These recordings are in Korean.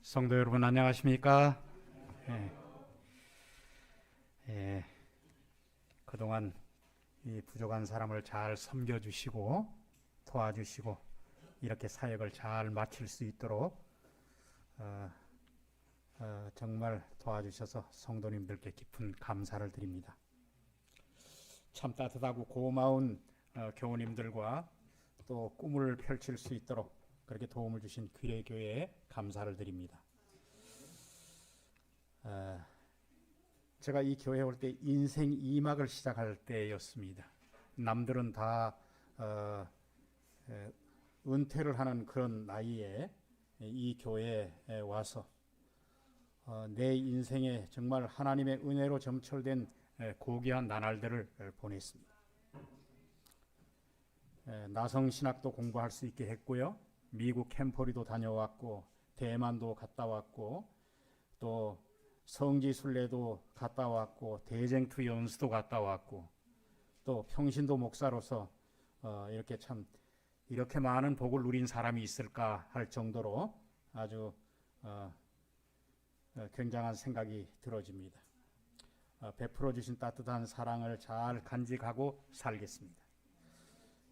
성도 여러분 안녕하십니까? 예, 예, 그동안 이 부족한 사람을 잘 섬겨주시고 도와주시고 이렇게 사역을 잘 마칠 수 있도록 정말 도와주셔서 성도님들께 깊은 감사를 드립니다. 참 따뜻하고 고마운 교우님들과 또 꿈을 펼칠 수 있도록 그렇게 도움을 주신 귀례교회에 감사를 드립니다. 제가 이 교회에 올 때 인생 2막을 시작할 때였습니다. 남들은 다 은퇴를 하는 그런 나이에 이 교회에 와서 내 인생에 정말 하나님의 은혜로 점철된 고귀한 나날들을 보냈습니다. 나성신학도 공부할 수 있게 했고요. 미국 캠퍼리도 다녀왔고 대만도 갔다 왔고 또 성지순례도 갔다 왔고 대쟁투 연수도 갔다 왔고 또 평신도 목사로서 이렇게 많은 복을 누린 사람이 있을까 할 정도로 아주 굉장한 생각이 들어집니다. 베풀어 주신 따뜻한 사랑을 잘 간직하고 살겠습니다.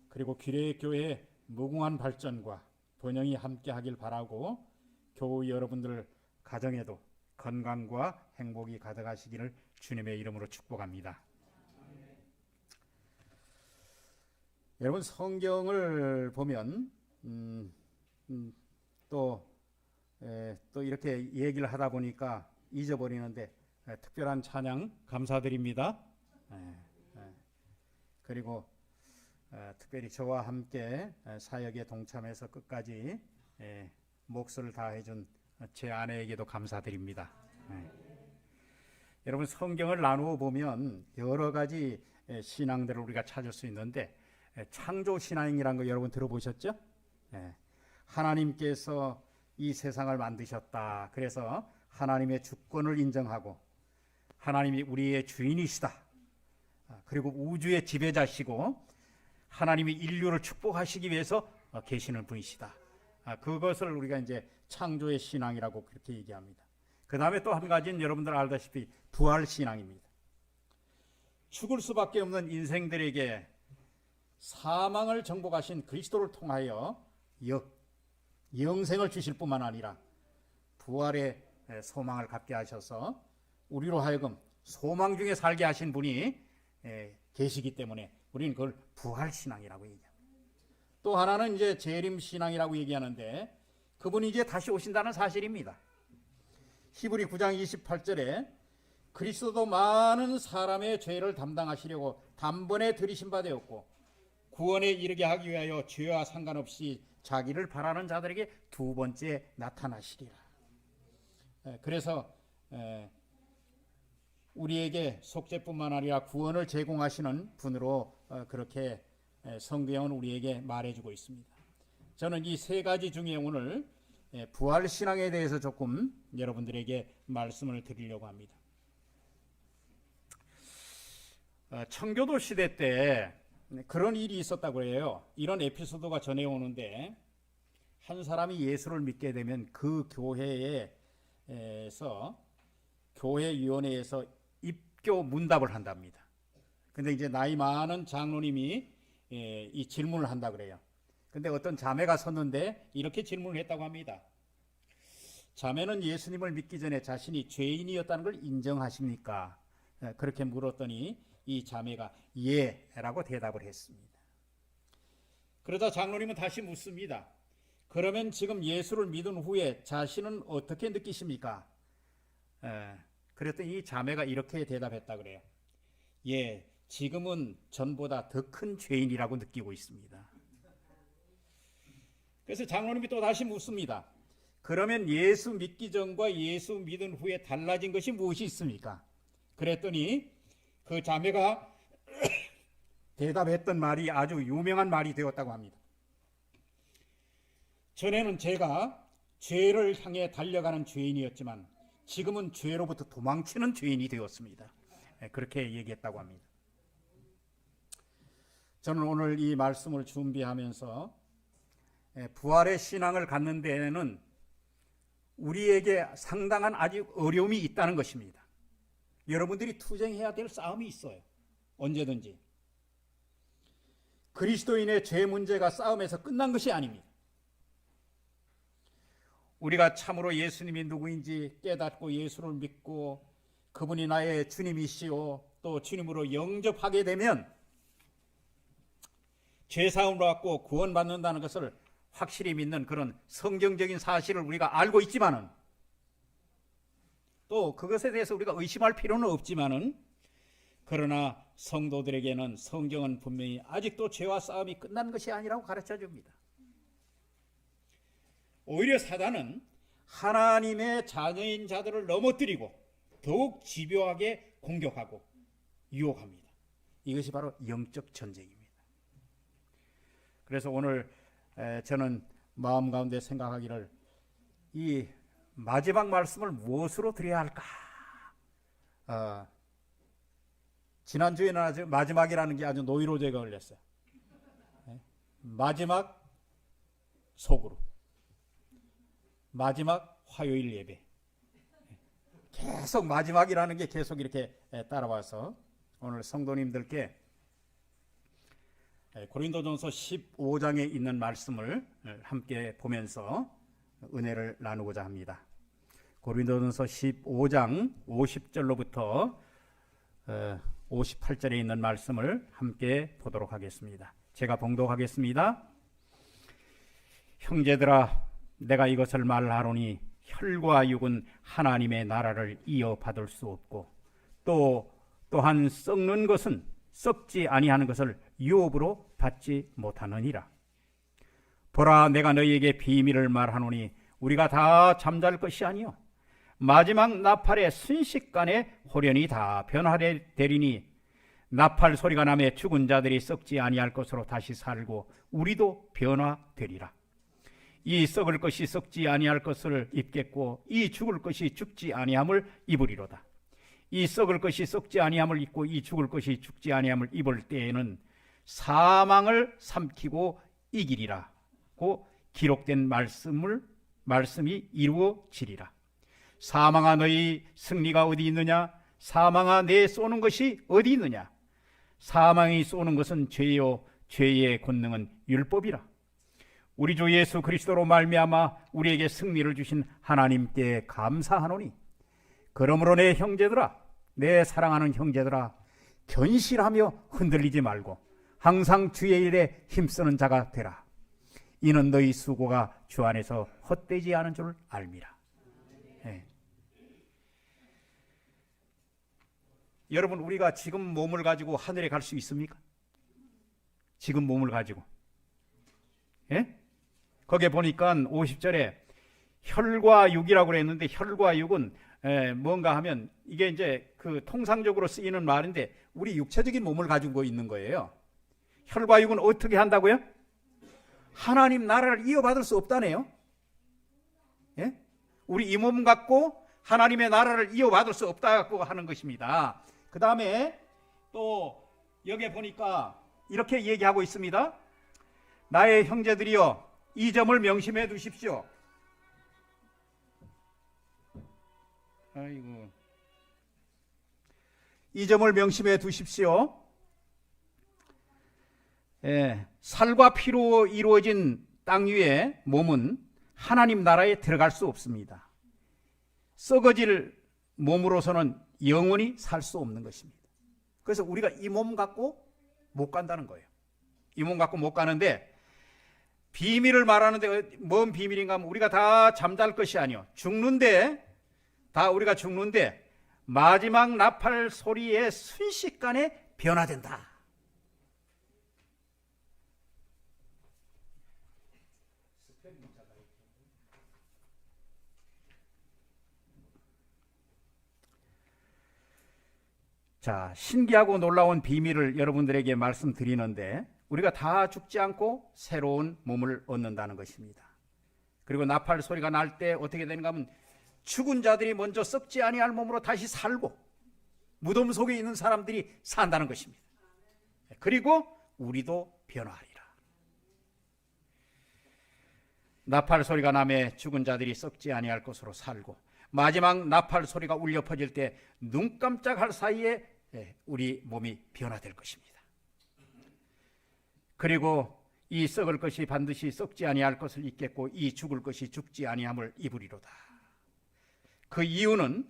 그리고 귀례교회의 무궁한 발전과 번영이 함께하길 바라고 교우 여러분들 가정에도 건강과 행복이 가득하시기를 주님의 이름으로 축복합니다. 여러분 성경을 보면 또 이렇게 얘기를 하다 보니까 잊어버리는데 특별한 찬양 감사드립니다. 그리고 특별히 저와 함께 사역에 동참해서 끝까지 몫을 다해준 제 아내에게도 감사드립니다. 여러분 성경을 나누어 보면 여러 가지 신앙들을 우리가 찾을 수 있는데 창조 신앙이라는 거 여러분 들어보셨죠? 하나님께서 이 세상을 만드셨다. 그래서 하나님의 주권을 인정하고 하나님이 우리의 주인이시다. 그리고 우주의 지배자시고 하나님이 인류를 축복하시기 위해서 계시는 분이시다. 그것을 우리가 이제 창조의 신앙이라고 그렇게 얘기합니다. 그 다음에 또 한 가지는 여러분들 알다시피 부활 신앙입니다. 죽을 수밖에 없는 인생들에게 사망을 정복하신 그리스도를 통하여 영생을 주실 뿐만 아니라 부활의 소망을 갖게 하셔서 우리로 하여금 소망 중에 살게 하신 분이 계시기 때문에 우리는 그걸 부활신앙이라고 얘기합니다. 또 하나는 이제 재림신앙이라고 얘기하는데 그분이 이제 다시 오신다는 사실입니다. 히브리 9장 28절에 그리스도도 많은 사람의 죄를 담당하시려고 단번에 들이신 바 되었고 구원에 이르게 하기 위하여 죄와 상관없이 자기를 바라는 자들에게 두 번째 나타나시리라. 그래서 우리에게 속죄뿐만 아니라 구원을 제공하시는 분으로 그렇게 성경은 우리에게 말해주고 있습니다. 저는 이 세 가지 중에 오늘 부활신앙에 대해서 조금 여러분들에게 말씀을 드리려고 합니다. 청교도 시대 때 그런 일이 있었다고 해요. 이런 에피소드가 전해오는데 한 사람이 예수를 믿게 되면 그 교회에서 교회위원회에서 입교 문답을 한답니다. 근데 이제 나이 많은 장로님이 이 질문을 한다 그래요. 근데 어떤 자매가 섰는데 이렇게 질문을 했다고 합니다. 자매는 예수님을 믿기 전에 자신이 죄인이었다는 걸 인정하십니까? 그렇게 물었더니 이 자매가 예라고 대답을 했습니다. 그러자 장로님은 다시 묻습니다. 그러면 지금 예수를 믿은 후에 자신은 어떻게 느끼십니까? 그랬더니 이 자매가 이렇게 대답했다 그래요. 예, 지금은 전보다 더 큰 죄인이라고 느끼고 있습니다. 그래서 장로님이 또 다시 묻습니다. 그러면 예수 믿기 전과 예수 믿은 후에 달라진 것이 무엇이 있습니까? 그랬더니 그 자매가 대답했던 말이 아주 유명한 말이 되었다고 합니다. 전에는 제가 죄를 향해 달려가는 죄인이었지만 지금은 죄로부터 도망치는 죄인이 되었습니다. 그렇게 얘기했다고 합니다. 저는 오늘 이 말씀을 준비하면서 부활의 신앙을 갖는 데에는 우리에게 상당한 아주 어려움이 있다는 것입니다. 여러분들이 투쟁해야 될 싸움이 있어요. 언제든지. 그리스도인의 죄 문제가 싸움에서 끝난 것이 아닙니다. 우리가 참으로 예수님이 누구인지 깨닫고 예수를 믿고 그분이 나의 주님이시오 또 주님으로 영접하게 되면 죄사함을 받고 구원받는다는 것을 확실히 믿는 그런 성경적인 사실을 우리가 알고 있지만은 또 그것에 대해서 우리가 의심할 필요는 없지만은 그러나 성도들에게는 성경은 분명히 아직도 죄와 싸움이 끝난 것이 아니라고 가르쳐 줍니다. 오히려 사단은 하나님의 자녀인 자들을 넘어뜨리고 더욱 집요하게 공격하고 유혹합니다. 이것이 바로 영적 전쟁입니다. 그래서 오늘 저는 마음 가운데 생각하기를 이 마지막 말씀을 무엇으로 드려야 할까? 지난주에는 아주 마지막이라는 게 아주 노이로제가 걸렸어요. 마지막 속으로. 마지막 화요일 예배. 계속 마지막이라는 게 계속 이렇게 따라와서 오늘 성도님들께 고린도전서 15장에 있는 말씀을 함께 보면서 은혜를 나누고자 합니다. 고린도전서 15장 50절로부터 58절에 있는 말씀을 함께 보도록 하겠습니다. 제가 봉독하겠습니다. 형제들아 내가 이것을 말하노니 혈과 육은 하나님의 나라를 이어받을 수 없고 또한 썩는 것은 썩지 아니하는 것을 유업으로 받지 못하느니라. 보라 내가 너희에게 비밀을 말하노니 우리가 다 잠잘 것이 아니요 마지막 나팔의 순식간에 호련히 다 변화되리니 나팔 소리가 나매 죽은 자들이 썩지 아니할 것으로 다시 살고 우리도 변화되리라. 이 썩을 것이 썩지 아니할 것을 입겠고 이 죽을 것이 죽지 아니함을 입으리로다. 이 썩을 것이 썩지 아니함을 입고 이 죽을 것이 죽지 아니함을 입을 때에는 사망을 삼키고 이기리라고 기록된 말씀이 이루어지리라. 사망아 너희 승리가 어디 있느냐? 사망아 내 쏘는 것이 어디 있느냐? 사망이 쏘는 것은 죄요 죄의 권능은 율법이라. 우리 주 예수 그리스도로 말미암아 우리에게 승리를 주신 하나님께 감사하노니 그러므로 내 형제들아 내 사랑하는 형제들아 견실하며 흔들리지 말고 항상 주의 일에 힘쓰는 자가 되라. 이는 너희 수고가 주 안에서 헛되지 않은 줄 알미라. 네. 여러분 우리가 지금 몸을 가지고 하늘에 갈 수 있습니까? 지금 몸을 가지고 예? 거기에 보니까 50절에 혈과 육이라고 그랬는데 혈과 육은 뭔가 하면 이게 이제 그 통상적으로 쓰이는 말인데 우리 육체적인 몸을 가지고 있는 거예요. 혈과 육은 어떻게 한다고요? 하나님 나라를 이어받을 수 없다네요. 예? 우리 이 몸 갖고 하나님의 나라를 이어받을 수 없다고 하는 것입니다. 그 다음에 또 여기에 보니까 이렇게 얘기하고 있습니다. 나의 형제들이여 이 점을 명심해 두십시오. 아이고. 이 점을 명심해 두십시오. 살과 피로 이루어진 땅 위에 몸은 하나님 나라에 들어갈 수 없습니다. 썩어질 몸으로서는 영원히 살 수 없는 것입니다. 그래서 우리가 이 몸 갖고 못 간다는 거예요. 이 몸 갖고 못 가는데 비밀을 말하는데 뭔 비밀인가 하면 우리가 다 잠잘 것이 아니요 우리가 죽는데 마지막 나팔 소리의 순식간에 변화된다. 자, 신기하고 놀라운 비밀을 여러분들에게 말씀드리는데 우리가 다 죽지 않고 새로운 몸을 얻는다는 것입니다. 그리고 나팔 소리가 날 때 어떻게 되는가 하면 죽은 자들이 먼저 썩지 아니할 몸으로 다시 살고 무덤 속에 있는 사람들이 산다는 것입니다. 그리고 우리도 변화하리라. 나팔 소리가 나매 죽은 자들이 썩지 아니할 것으로 살고, 마지막 나팔 소리가 울려 퍼질 때 눈 깜짝할 사이에 우리 몸이 변화될 것입니다. 그리고 이 썩을 것이 반드시 썩지 아니할 것을 입겠고 이 죽을 것이 죽지 아니함을 입으리로다. 그 이유는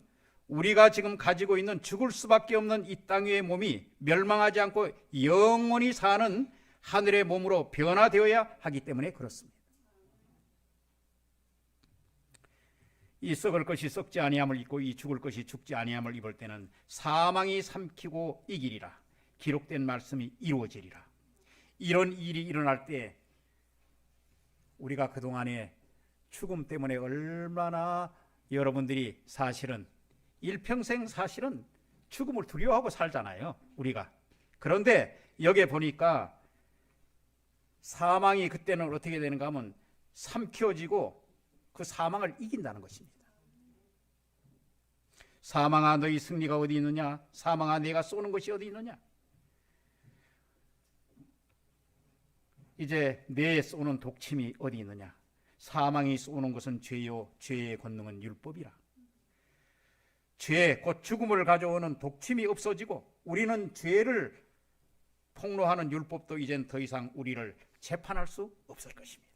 우리가 지금 가지고 있는 죽을 수밖에 없는 이 땅 위의 몸이 멸망하지 않고 영원히 사는 하늘의 몸으로 변화되어야 하기 때문에 그렇습니다. 이 썩을 것이 썩지 아니함을 입고 이 죽을 것이 죽지 아니함을 입을 때는 사망이 삼키고 이기리라. 기록된 말씀이 이루어지리라. 이런 일이 일어날 때 우리가 그동안에 죽음 때문에 얼마나 여러분들이 사실은 일평생 사실은 죽음을 두려워하고 살잖아요, 우리가. 그런데 여기에 보니까 사망이 그때는 어떻게 되는가 하면 삼켜지고 그 사망을 이긴다는 것입니다. 사망아 너희 승리가 어디 있느냐? 사망아 내가 쏘는 것이 어디 있느냐? 이제 내 쏘는 독침이 어디 있느냐? 사망이 쏘는 것은 죄요, 죄의 권능은 율법이라. 죄, 곧 죽음을 가져오는 독침이 없어지고 우리는 죄를 폭로하는 율법도 이젠 더 이상 우리를 재판할 수 없을 것입니다.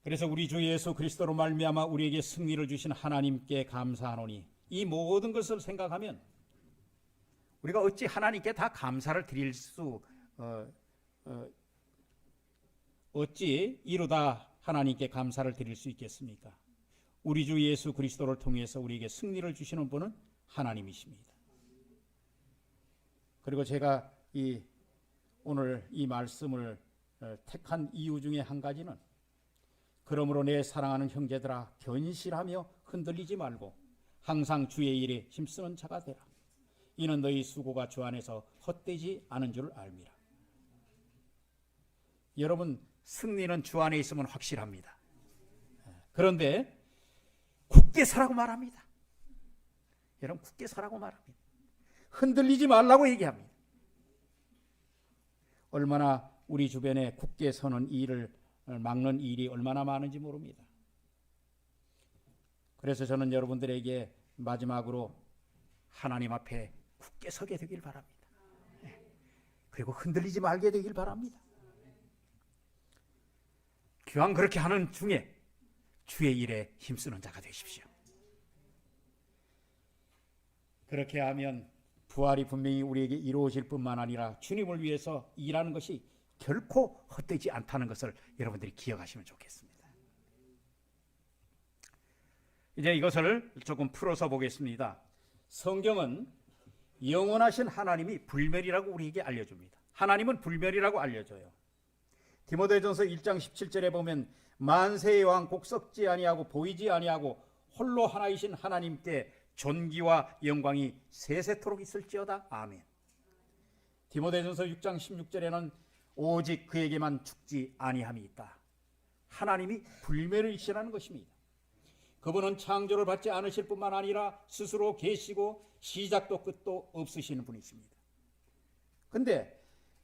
그래서 우리 주 예수 그리스도로 말미암아 우리에게 승리를 주신 하나님께 감사하노니, 이 모든 것을 생각하면 우리가 어찌 하나님께 다 감사를 드릴 수 어찌 이루다 하나님께 감사를 드릴 수 있겠습니까? 우리 주 예수 그리스도를 통해서 우리에게 승리를 주시는 분은 하나님이십니다. 그리고 제가 오늘 이 말씀을 택한 이유 중에 한 가지는, 그러므로 내 사랑하는 형제들아 견실하며 흔들리지 말고 항상 주의 일에 힘쓰는 자가 되라. 이는 너희 수고가 주 안에서 헛되지 않은 줄 알미라. 여러분, 승리는 주 안에 있으면 확실합니다. 그런데 굳게 서라고 말합니다. 여러분, 굳게 서라고 말합니다. 흔들리지 말라고 얘기합니다. 얼마나 우리 주변에 굳게 서는 일을 막는 일이 얼마나 많은지 모릅니다. 그래서 저는 여러분들에게 마지막으로 하나님 앞에 굳게 서게 되길 바랍니다. 그리고 흔들리지 말게 되길 바랍니다. 기왕 그렇게 하는 중에 주의 일에 힘쓰는 자가 되십시오. 그렇게 하면 부활이 분명히 우리에게 이루어질 뿐만 아니라 주님을 위해서 일하는 것이 결코 헛되지 않다는 것을 여러분들이 기억하시면 좋겠습니다. 이제 이것을 조금 풀어서 보겠습니다. 성경은 영원하신 하나님이 불멸이라고 우리에게 알려줍니다. 하나님은 불멸이라고 알려줘요. 디모데전서 1장 17절에 보면 만세의 왕 곧 썩지 아니하고 보이지 아니하고 홀로 하나이신 하나님께 존귀와 영광이 세세토록 있을지어다. 아멘. 디모데전서 6장 16절에는 오직 그에게만 죽지 아니함이 있다. 하나님이 불멸이시라는 것입니다. 그분은 창조를 받지 않으실 뿐만 아니라 스스로 계시고 시작도 끝도 없으시는 분이십니다. 근데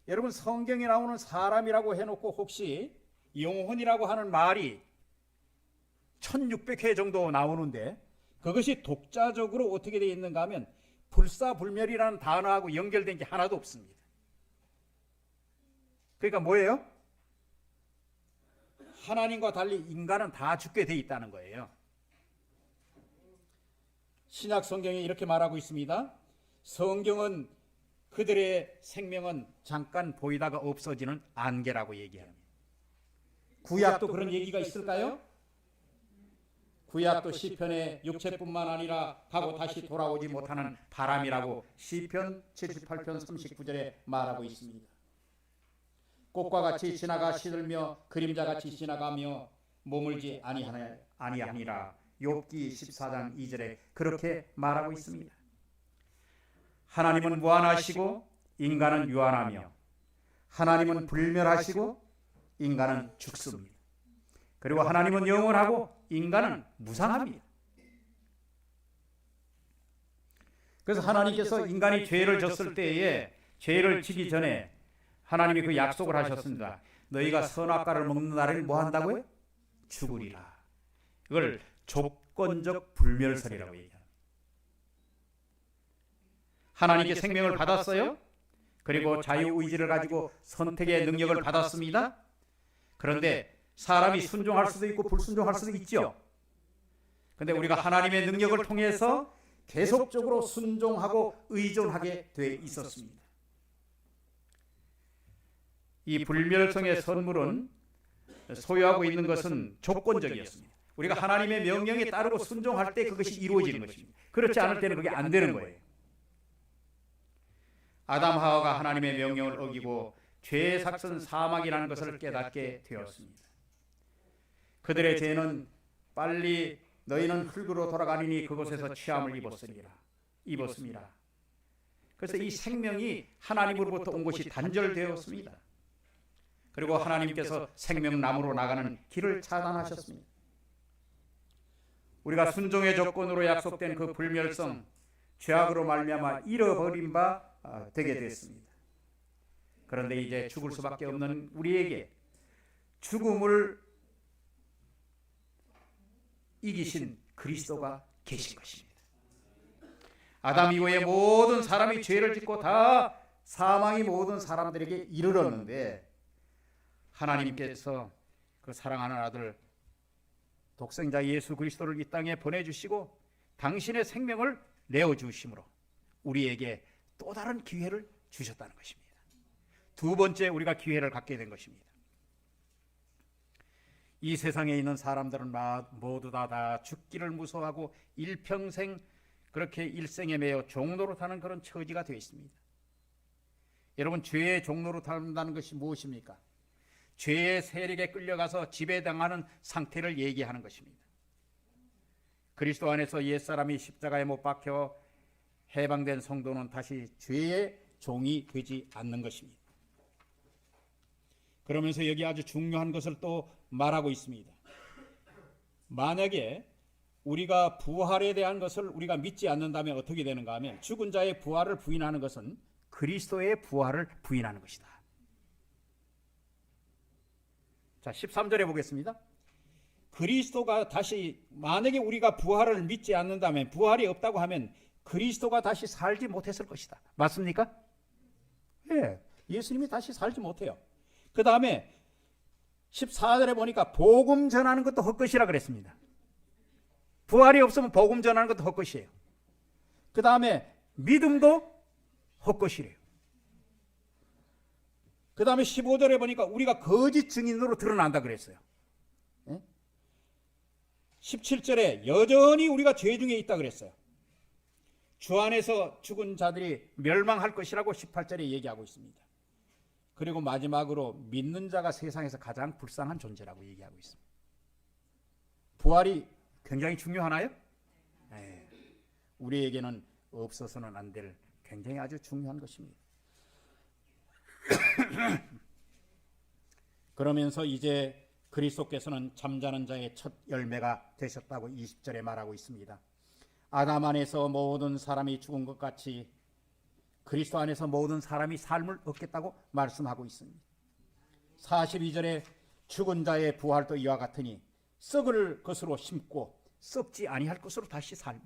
여러분, 성경에 나오는 사람이라고 해놓고 혹시 영혼이라고 하는 말이 1600회 정도 나오는데 그것이 독자적으로 어떻게 되어 있는가 하면 불사불멸이라는 단어하고 연결된 게 하나도 없습니다. 그러니까 뭐예요? 하나님과 달리 인간은 다 죽게 돼 있다는 거예요. 신약 성경에 이렇게 말하고 있습니다. 성경은 그들의 생명은 잠깐 보이다가 없어지는 안개라고 얘기합니다. 구약도 그런 얘기가 있을까요? 구약도 시편의 육체뿐만 아니라 가고 다시 돌아오지 못하는 바람이라고 시편 78편 39절에 말하고 있습니다. 꽃과 같이 지나가 시들며 그림자같이 지나가며 머물지 아니하니라. 욥기 14장 2절에 그렇게 말하고 있습니다. 하나님은 무한하시고 인간은 유한하며 하나님은 불멸하시고 인간은 죽습니다. 그리고 하나님은 영원하고 인간은 무상합니다. 그래서 하나님께서 인간이 죄를 졌을 때에, 죄를 지기 전에 하나님이 그 약속을 하셨습니다. 너희가 선악과를 먹는 날에는 뭐 한다고요? 죽으리라. 이걸 조건적 불멸설이라고 얘기합니다. 하나님께 생명을 받았어요. 그리고 자유의지를 가지고 선택의 능력을 받았습니다. 그런데 사람이 순종할 수도 있고 불순종할 수도 있죠. 그런데 우리가 하나님의 능력을 통해서 계속적으로 순종하고 의존하게 돼 있었습니다. 이 불멸성의 선물은 소유하고 있는 것은 조건적이었습니다. 우리가 하나님의 명령에 따르고 순종할 때 그것이 이루어지는 것입니다. 그렇지 않을 때는 그게 안 되는 거예요. 아담 하와가 하나님의 명령을 어기고 죄의 삭선 사망이라는 것을 깨닫게 되었습니다. 그들의 죄는 빨리 너희는 흙으로 돌아가니니 그곳에서 취함을 입었습니다. 그래서 이 생명이 하나님으로부터 온 것이 단절되었습니다. 그리고 하나님께서 생명나무로 나가는 길을 차단하셨습니다. 우리가 순종의 조건으로 약속된 그 불멸성, 죄악으로 말미암아 잃어버린 바 되게 됐습니다. 그런데 이제 죽을 수밖에 없는 우리에게 죽음을 이기신 그리스도가 계신 것입니다. 아담 이후에 모든 사람이 죄를 짓고 다 사망이 모든 사람들에게 이르렀는데 하나님께서 그 사랑하는 아들 독생자 예수 그리스도를 이 땅에 보내주시고 당신의 생명을 내어주심으로 우리에게 또 다른 기회를 주셨다는 것입니다. 두 번째 우리가 기회를 갖게 된 것입니다. 이 세상에 있는 사람들은 모두 다 죽기를 무서워하고 일평생 그렇게 일생에 매여 종노릇하는 그런 처지가 되어 있습니다. 여러분, 죄의 종노릇한다는 것이 무엇입니까? 죄의 세력에 끌려가서 지배당하는 상태를 얘기하는 것입니다. 그리스도 안에서 옛사람이 십자가에 못 박혀 해방된 성도는 다시 죄의 종이 되지 않는 것입니다. 그러면서 여기 아주 중요한 것을 또 말하고 있습니다. 만약에 우리가 부활에 대한 것을 우리가 믿지 않는다면 어떻게 되는가 하면 죽은 자의 부활을 부인하는 것은 그리스도의 부활을 부인하는 것이다. 자, 13절에 보겠습니다. 그리스도가 다시, 만약에 우리가 부활을 믿지 않는다면, 부활이 없다고 하면 그리스도가 다시 살지 못했을 것이다. 맞습니까? 예, 예수님이 다시 살지 못해요. 그 다음에 14절에 보니까 복음 전하는 것도 헛것이라 그랬습니다. 부활이 없으면 복음 전하는 것도 헛것이에요. 그 다음에 믿음도 헛것이래요. 그 다음에 15절에 보니까 우리가 거짓 증인으로 드러난다 그랬어요. 17절에 여전히 우리가 죄 중에 있다 그랬어요. 주 안에서 죽은 자들이 멸망할 것이라고 18절에 얘기하고 있습니다. 그리고 마지막으로 믿는 자가 세상에서 가장 불쌍한 존재라고 얘기하고 있습니다. 부활이 굉장히 중요하나요? 네. 우리에게는 없어서는 안 될 굉장히 아주 중요한 것입니다. 그러면서 이제 그리스도께서는 잠자는 자의 첫 열매가 되셨다고 20절에 말하고 있습니다. 아담 안에서 모든 사람이 죽은 것 같이 그리스도 안에서 모든 사람이 삶을 얻겠다고 말씀하고 있습니다. 42절에 죽은 자의 부활도 이와 같으니 썩을 것으로 심고 썩지 아니할 것으로 다시 살며,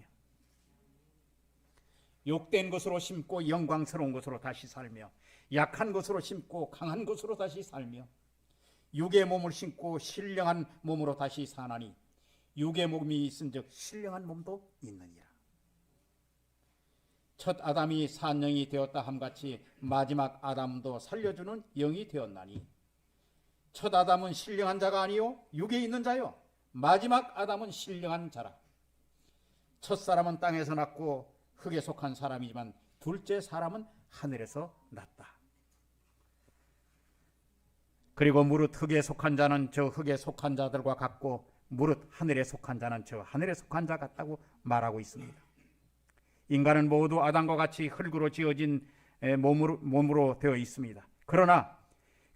욕된 것으로 심고 영광스러운 것으로 다시 살며, 약한 것으로 심고 강한 것으로 다시 살며, 육의 몸을 심고 신령한 몸으로 다시 사나니 육의 몸이 있은즉 신령한 몸도 있느니라. 첫 아담이 산 영이 되었다 함같이 마지막 아담도 살려주는 영이 되었나니, 첫 아담은 신령한 자가 아니요 육에 있는 자요 마지막 아담은 신령한 자라. 첫 사람은 땅에서 났고 흙에 속한 사람이지만 둘째 사람은 하늘에서 났다. 그리고 무릇 흙에 속한 자는 저 흙에 속한 자들과 같고 무릇 하늘에 속한 자는 저 하늘에 속한 자 같다고 말하고 있습니다. 인간은 모두 아담과 같이 흙으로 지어진 몸으로 되어 있습니다. 그러나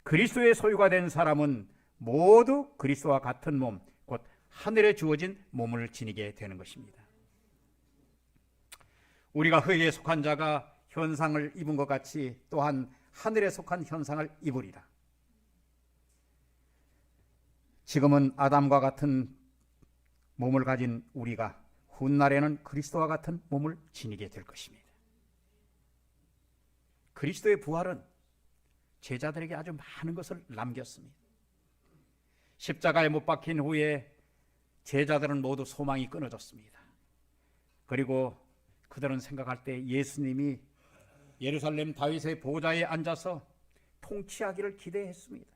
그리스도의 소유가 된 사람은 모두 그리스도와 같은 몸, 곧 하늘에 주어진 몸을 지니게 되는 것입니다. 우리가 흙에 속한 자가 현상을 입은 것 같이 또한 하늘에 속한 현상을 입으리라. 지금은 아담과 같은 몸을 가진 우리가 훗날에는 그리스도와 같은 몸을 지니게 될 것입니다. 그리스도의 부활은 제자들에게 아주 많은 것을 남겼습니다. 십자가에 못 박힌 후에 제자들은 모두 소망이 끊어졌습니다. 그리고 그들은 생각할 때 예수님이 예루살렘 다윗의 보좌에 앉아서 통치하기를 기대했습니다.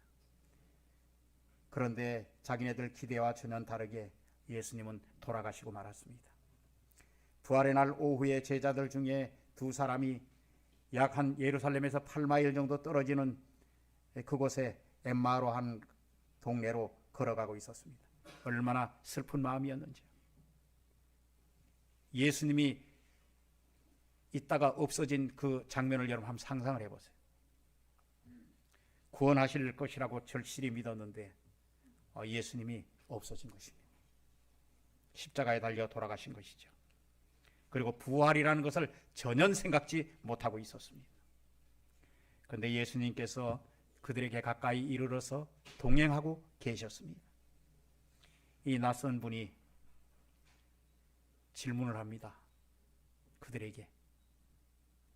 그런데 자기네들 기대와 전혀 다르게 예수님은 돌아가시고 말았습니다. 부활의 날 오후에 제자들 중에 두 사람이 약 한 예루살렘에서 8마일 정도 떨어지는 그곳에 엠마로 한 동네로 걸어가고 있었습니다. 얼마나 슬픈 마음이었는지. 예수님이 있다가 없어진 그 장면을 여러분 한번 상상을 해보세요. 구원하실 것이라고 절실히 믿었는데 예수님이 없어진 것입니다. 십자가에 달려 돌아가신 것이죠. 그리고 부활이라는 것을 전혀 생각지 못하고 있었습니다. 그런데 예수님께서 그들에게 가까이 이르러서 동행하고 계셨습니다. 이 낯선 분이 질문을 합니다. 그들에게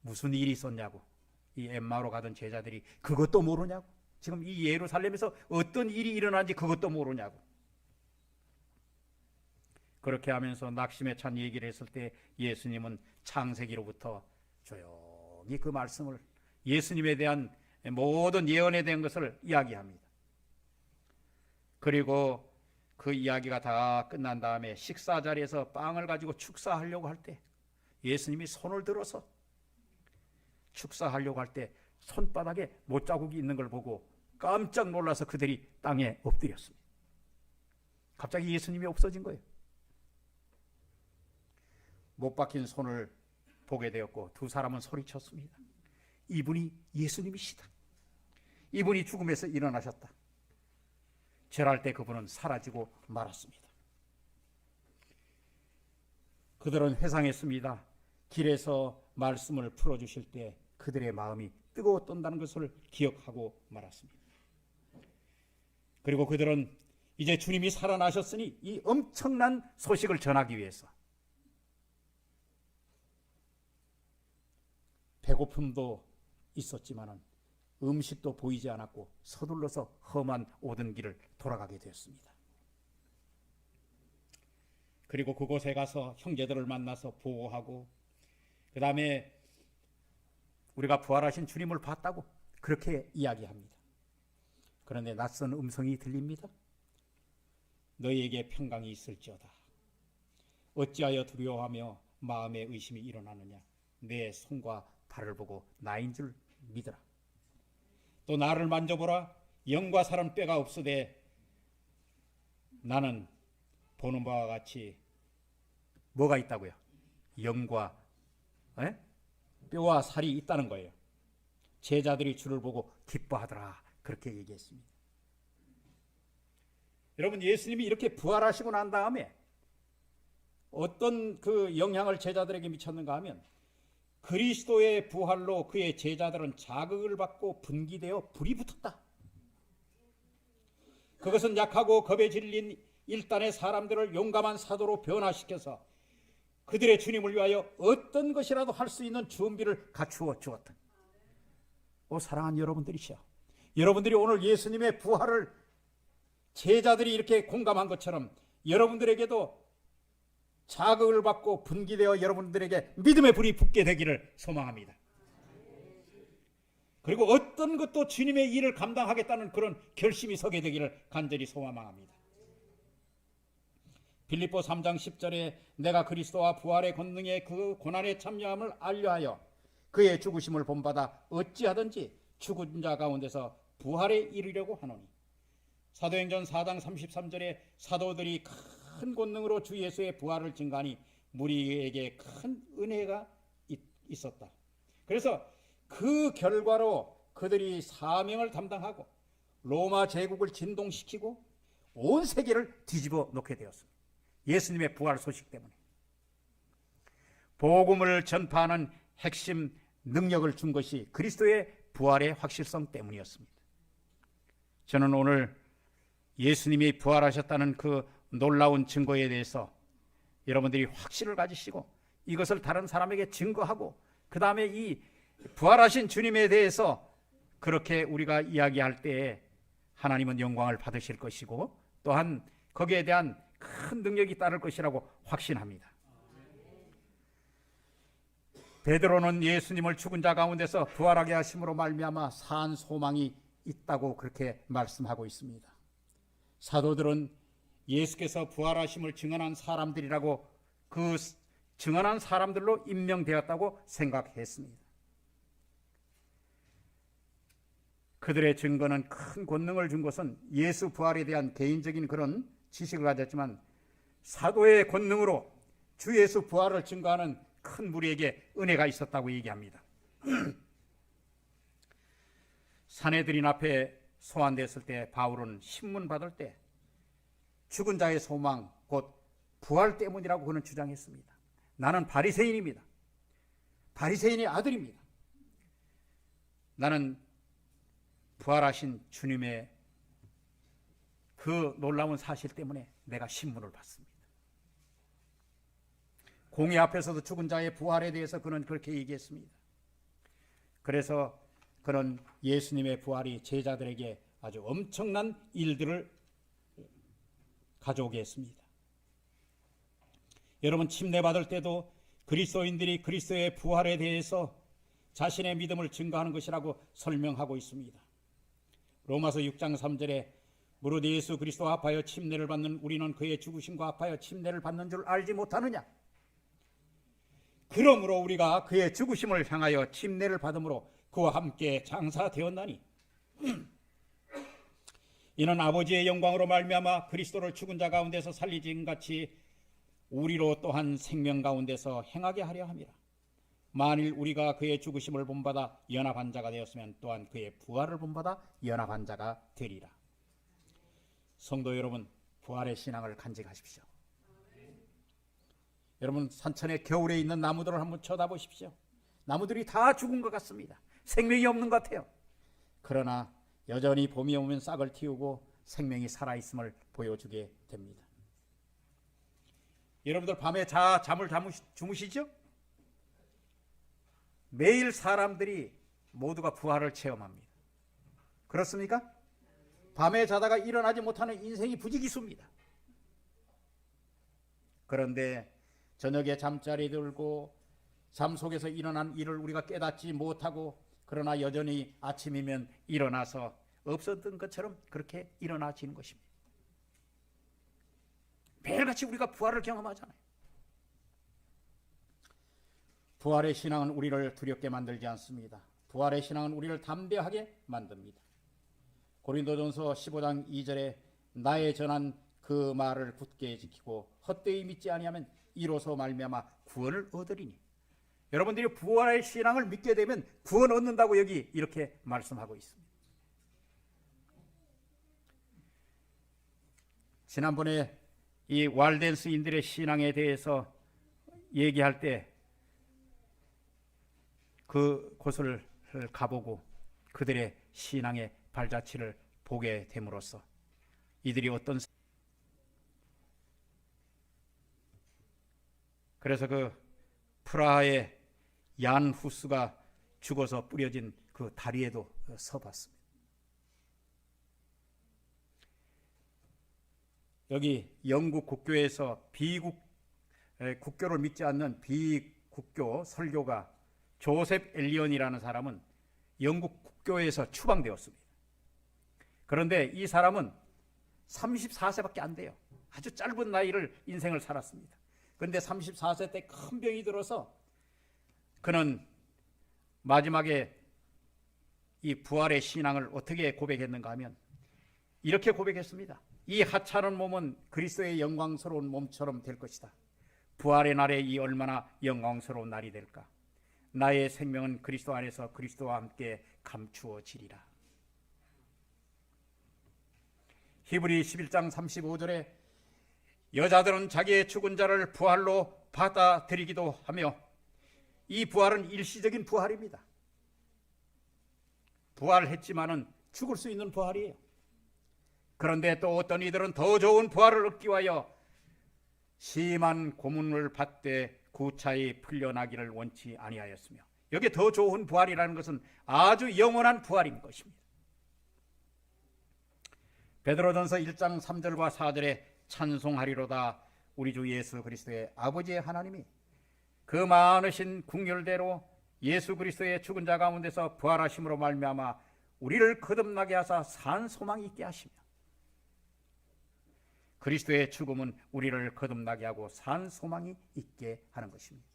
무슨 일이 있었냐고. 이 엠마오로 가던 제자들이 그것도 모르냐고. 지금 이 예루살렘에서 어떤 일이 일어난지 그것도 모르냐고. 그렇게 하면서 낙심에 찬 얘기를 했을 때 예수님은 창세기로부터 조용히 그 말씀을, 예수님에 대한 모든 예언에 대한 것을 이야기합니다. 그리고 그 이야기가 다 끝난 다음에 식사 자리에서 빵을 가지고 축사하려고 할 때 예수님이 손을 들어서 축사하려고 할 때 손바닥에 못자국이 있는 걸 보고 깜짝 놀라서 그들이 땅에 엎드렸습니다. 갑자기 예수님이 없어진 거예요. 못 박힌 손을 보게 되었고 두 사람은 소리쳤습니다. 이분이 예수님이시다. 이분이 죽음에서 일어나셨다. 절할 때 그분은 사라지고 말았습니다. 그들은 회상했습니다. 길에서 말씀을 풀어주실 때 그들의 마음이 뜨거웠던다는 것을 기억하고 말았습니다. 그리고 그들은 이제 주님이 살아나셨으니 이 엄청난 소식을 전하기 위해서 배고픔도 있었지만 음식도 보이지 않았고 서둘러서 험한 오던 길을 돌아가게 되었습니다. 그리고 그곳에 가서 형제들을 만나서 보호하고 그 다음에 우리가 부활하신 주님을 봤다고 그렇게 이야기합니다. 그런데 낯선 음성이 들립니다. 너희에게 평강이 있을지어다. 어찌하여 두려워하며 마음에 의심이 일어나느냐. 내 손과 발을 보고 나인 줄 믿으라. 또 나를 만져보라. 영과 사람 뼈가 없으되 나는 보는 바와 같이 뭐가 있다고요? 영과 뼈와 살이 있다는 거예요. 제자들이 주를 보고 기뻐하더라. 그렇게 얘기했습니다. 여러분, 예수님이 이렇게 부활하시고 난 다음에 어떤 그 영향을 제자들에게 미쳤는가 하면 그리스도의 부활로 그의 제자들은 자극을 받고 분기되어 불이 붙었다. 그것은 약하고 겁에 질린 일단의 사람들을 용감한 사도로 변화시켜서 그들의 주님을 위하여 어떤 것이라도 할 수 있는 준비를 갖추어 주었다. 사랑하는 여러분들이시여, 여러분들이 오늘 예수님의 부활을 제자들이 이렇게 공감한 것처럼 여러분들에게도 자극을 받고 분기되어 여러분들에게 믿음의 불이 붙게 되기를 소망합니다. 그리고 어떤 것도 주님의 일을 감당하겠다는 그런 결심이 서게 되기를 간절히 소망합니다. 빌립보 3장 10절에 내가 그리스도와 부활의 권능의 그 고난에 참여함을 알려하여 그의 죽으심을 본받아 어찌하든지 죽은 자 가운데서 부활에 이르려고 하노니. 사도행전 4장 33절에 사도들이 큰 권능으로 주 예수의 부활을 증거하니 무리에게 큰 은혜가 있었다. 그래서 그 결과로 그들이 사명을 담당하고 로마 제국을 진동시키고 온 세계를 뒤집어 놓게 되었습니다. 예수님의 부활 소식 때문에. 복음을 전파하는 핵심 능력을 준 것이 그리스도의 부활의 확실성 때문이었습니다. 저는 오늘 예수님이 부활하셨다는 그 놀라운 증거에 대해서 여러분들이 확신을 가지시고 이것을 다른 사람에게 증거하고 그 다음에 이 부활하신 주님에 대해서 그렇게 우리가 이야기할 때에 하나님은 영광을 받으실 것이고 또한 거기에 대한 큰 능력이 따를 것이라고 확신합니다. 베드로는 예수님을 죽은 자 가운데서 부활하게 하심으로 말미암아 산 소망이 있다고 그렇게 말씀하고 있습니다. 사도들은 예수께서 부활하심을 증언한 사람들이라고 그 증언한 사람들로 임명되었다고 생각했습니다. 그들의 증거는 큰 권능을 준 것은 예수 부활에 대한 개인적인 그런 지식을 가졌지만 사도의 권능으로 주 예수 부활을 증거하는 큰 무리에게 은혜가 있었다고 얘기합니다. 사내들인 앞에 소환됐을 때 바울은 신문 받을 때 죽은 자의 소망 곧 부활 때문이라고 그는 주장했습니다. 나는 바리새인입니다. 바리새인의 아들입니다. 나는 부활하신 주님의 그 놀라운 사실 때문에 내가 신문을 받습니다. 공의 앞에서도 죽은 자의 부활에 대해서 그는 그렇게 얘기했습니다. 그래서 그는 예수님의 부활이 제자들에게 아주 엄청난 일들을 가져오게 했습니다. 여러분, 침례받을 때도 그리스도인들이 그리스도의 부활에 대해서 자신의 믿음을 증거하는 것이라고 설명하고 있습니다. 로마서 6장 3절에 무릇 예수 그리스도와 합하여 침례를 받는 우리는 그의 죽으심과 합하여 침례를 받는 줄 알지 못하느냐? 그러므로 우리가 그의 죽으심을 향하여 침례를 받음으로 그와 함께 장사되었나니 이는 아버지의 영광으로 말미암아 그리스도를 죽은 자 가운데서 살리신 같이 우리로 또한 생명 가운데서 행하게 하려 함이라. 만일 우리가 그의 죽으심을 본받아 연합한 자가 되었으면 또한 그의 부활을 본받아 연합한 자가 되리라. 성도 여러분, 부활의 신앙을 간직하십시오. 여러분, 산천의 겨울에 있는 나무들을 한번 쳐다보십시오. 나무들이 다 죽은 것 같습니다. 생명이 없는 것 같아요. 그러나 여전히 봄이 오면 싹을 틔우고 생명이 살아있음을 보여주게 됩니다. 여러분들 밤에 잠을 주무시죠? 매일 사람들이 모두가 부활을 체험합니다. 그렇습니까? 밤에 자다가 일어나지 못하는 인생이 부지기수입니다. 그런데 저녁에 잠자리 들고 잠 속에서 일어난 일을 우리가 깨닫지 못하고 그러나 여전히 아침이면 일어나서 없었던 것처럼 그렇게 일어나지는 것입니다. 매일같이 우리가 부활을 경험하잖아요. 부활의 신앙은 우리를 두렵게 만들지 않습니다. 부활의 신앙은 우리를 담대하게 만듭니다. 고린도전서 15장 2절에 나의 전한 그 말을 굳게 지키고 헛되이 믿지 아니하면 이로써 말미암아 구원을 얻으리니. 여러분들이 부활의 신앙을 믿게 되면 구원 얻는다고 여기 이렇게 말씀하고 있습니다. 지난번에 이 walden스인들의 신앙에 대해서 얘기할 때 그 곳을 가보고 그들의 신앙의 발자취를 보게 됨으로써 이들이 어떤 그래서 그 프라하의 얀 후스가 죽어서 뿌려진 그 다리에도 서봤습니다. 여기 영국 국교에서 국교를 믿지 않는 비국교 설교가 조셉 엘리언이라는 사람은 영국 국교에서 추방되었습니다. 그런데 이 사람은 34세밖에 안 돼요. 아주 짧은 나이를 인생을 살았습니다. 그런데 34세 때 큰 병이 들어서 그는 마지막에 이 부활의 신앙을 어떻게 고백했는가 하면 이렇게 고백했습니다. 이 하찮은 몸은 그리스도의 영광스러운 몸처럼 될 것이다. 부활의 날에 이 얼마나 영광스러운 날이 될까. 나의 생명은 그리스도 안에서 그리스도와 함께 감추어지리라. 히브리 11장 35절에 여자들은 자기의 죽은 자를 부활로 받아들이기도 하며 이 부활은 일시적인 부활입니다. 부활했지만은 죽을 수 있는 부활이에요. 그런데 또 어떤 이들은 더 좋은 부활을 얻기 위하여 심한 고문을 받되 구차히 풀려나기를 원치 아니하였으며, 여기에 더 좋은 부활이라는 것은 아주 영원한 부활인 것입니다. 베드로전서 1장 3절과 4절에 찬송하리로다 우리 주 예수 그리스도의 아버지의 하나님이 그 많으신 긍휼대로 예수 그리스도의 죽은 자 가운데서 부활하심으로 말미암아 우리를 거듭나게 하사 산 소망이 있게 하시며, 그리스도의 죽음은 우리를 거듭나게 하고 산 소망이 있게 하는 것입니다.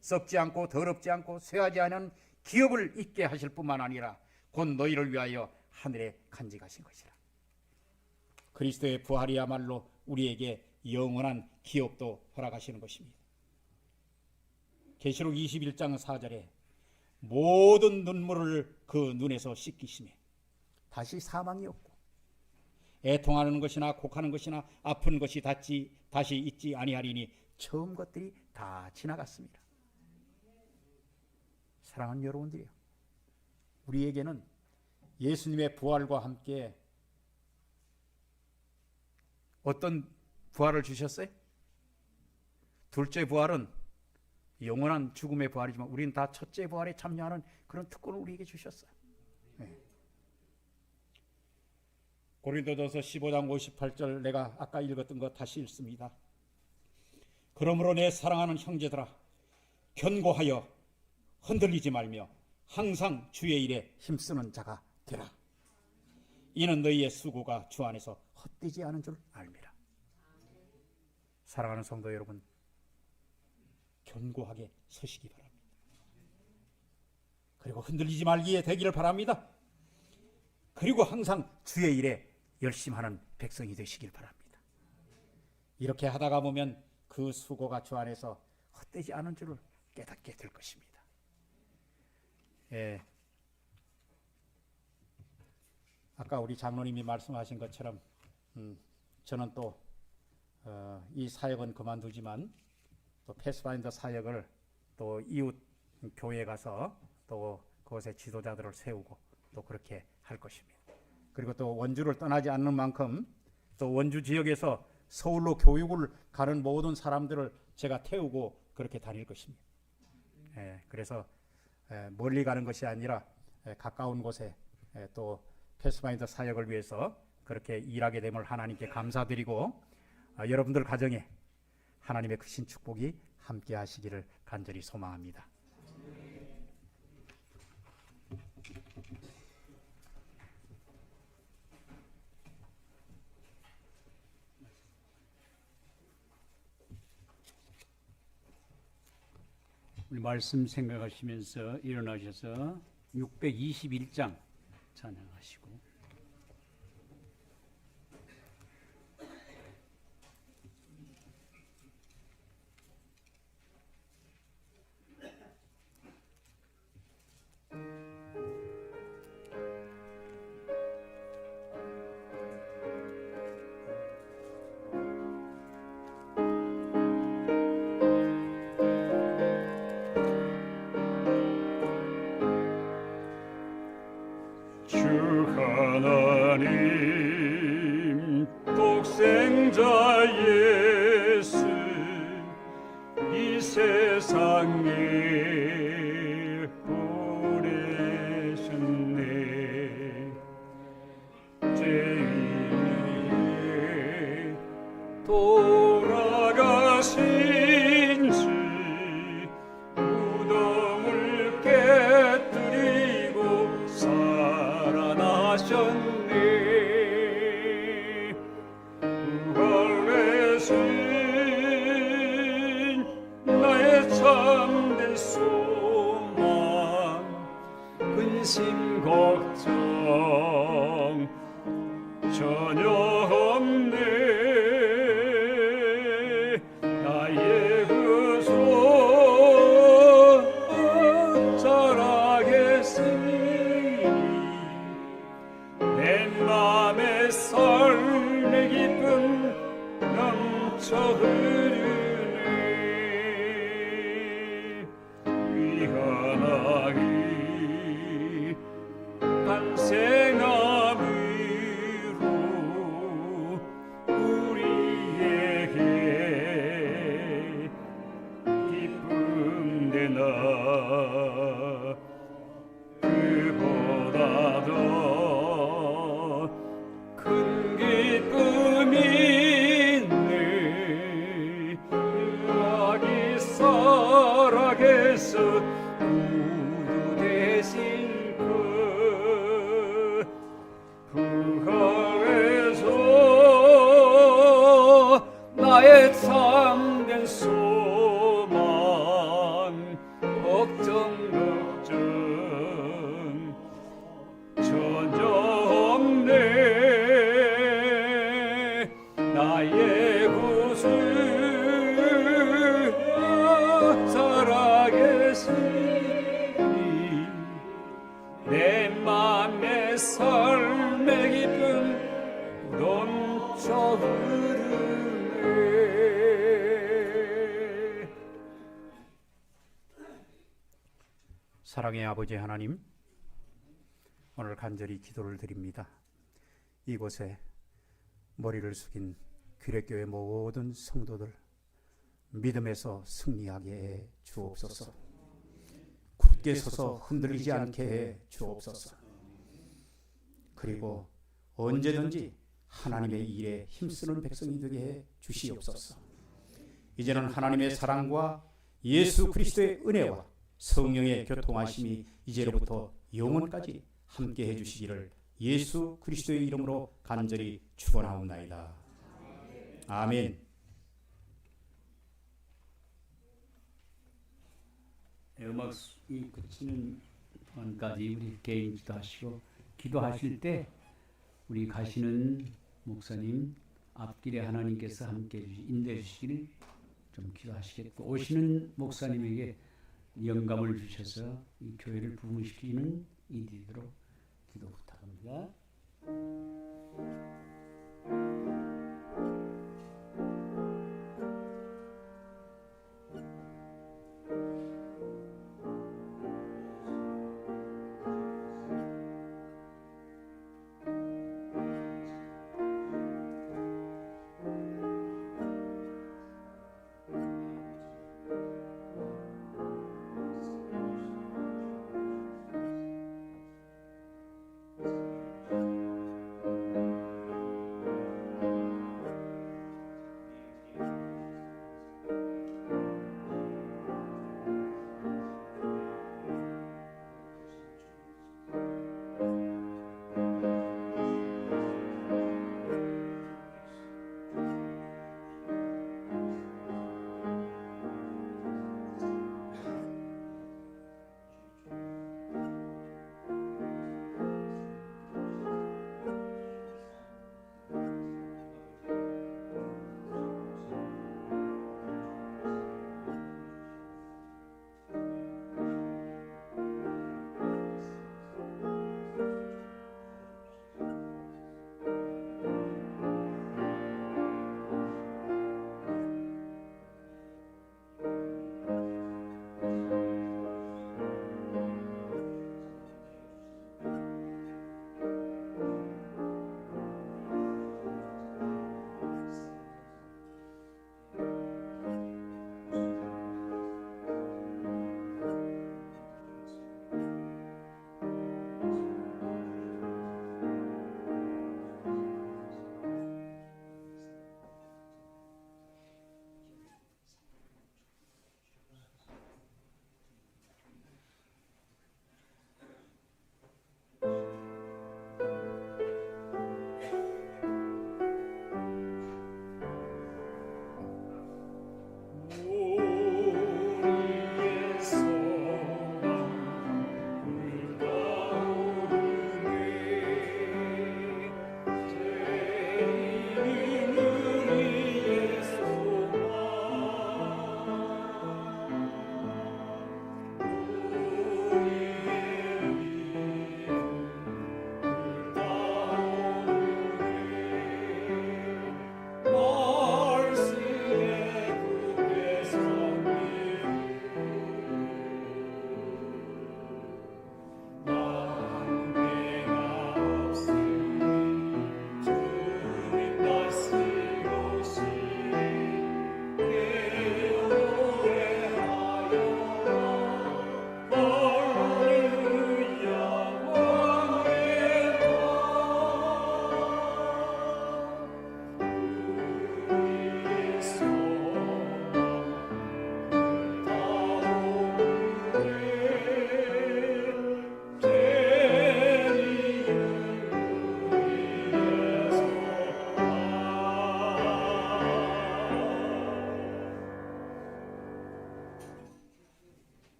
썩지 않고 더럽지 않고 쇠하지 않은 기업을 있게 하실 뿐만 아니라 곧 너희를 위하여 하늘에 간직하신 것이라. 그리스도의 부활이야말로 우리에게 영원한 기업도 허락하시는 것입니다. 계시록 21장 4절에 모든 눈물을 그 눈에서 씻기시매 다시 사망이 없고 애통하는 것이나 곡하는 것이나 아픈 것이 다시 있지 아니하리니 처음 것들이 다 지나갔습니다. 사랑하는 여러분들이요, 우리에게는 예수님의 부활과 함께 어떤 부활을 주셨어요? 둘째 부활은 영원한 죽음의 부활이지만 우리는 다 첫째 부활에 참여하는 그런 특권을 우리에게 주셨어요. 네. 고린도전서 15장 58절, 내가 아까 읽었던 거 다시 읽습니다. 그러므로 내 사랑하는 형제들아, 견고하여 흔들리지 말며 항상 주의 일에 힘쓰는 자가 되라. 이는 너희의 수고가 주 안에서 헛되지 않은 줄 알미라. 사랑하는 성도 여러분, 견고하게 서시기 바랍니다. 그리고 흔들리지 말기에 되기를 바랍니다. 그리고 항상 주의 일에 열심히 하는 백성이 되시길 바랍니다. 이렇게 하다가 보면 그 수고가 주 안에서 헛되지 않은 줄을 깨닫게 될 것입니다. 예. 아까 우리 장로님이 말씀하신 것처럼 저는 또 이 사역은 그만두지만 또 패스파인더 사역을 또 이웃 교회에 가서 또 그곳에 지도자들을 세우고 또 그렇게 할 것입니다. 그리고 또 원주를 떠나지 않는 만큼 또 원주 지역에서 서울로 교육을 가는 모든 사람들을 제가 태우고 그렇게 다닐 것입니다. 그래서 멀리 가는 것이 아니라 가까운 곳에 또 패스파인더 사역을 위해서 그렇게 일하게 됨을 하나님께 감사드리고, 여러분들 가정에 하나님의 크신 축복이 함께 하시기를 간절히 소망합니다. 우리 말씀 생각하시면서 일어나셔서 621장 찬양하시고, 하나님 독생자 예수 이 세상에 보내셨네. 죄인이 돌아가신 지 무덤을 깨뜨리고 살아나셨네. 부활하신 나의 참된 소망, 근심 걱정 전혀 없네. 나의 구속 자라겠으니 내 맘에 설레 기쁨 넘쳐 흐르네. 위하나니 부활해서 나의 참된 소망 걱정 전혀 없네. 나의 구주 살아계시니 내 맘의 삶의 기쁨 넘쳐 흐르네. 사랑의 아버지 하나님, 오늘 간절히 기도를 드립니다. 이곳에 머리를 숙인 규례교회 모든 성도들 믿음에서 승리하게 해 주옵소서. 굳게 서서 흔들리지 않게 해 주옵소서. 그리고 언제든지 하나님의 일에 힘쓰는 백성이 되게 해 주시옵소서. 이제는 하나님의 사랑과 예수 그리스도의 은혜와 성령의 교통하심이 이제로부터 영원까지 함께 해주시기를 예수 그리스도의 이름으로 간절히 축원하옵나이다. 아멘. 음악이 그치는 동안까지 우리 개인 기도하시고, 기도하실 때 우리 가시는 목사님 앞길에 하나님께서 함께 인도해 주시기를 좀 기도하시겠고, 오시는 목사님에게 영감을 주셔서 이 교회를 부흥시키는 일이 되도록 기도 부탁합니다.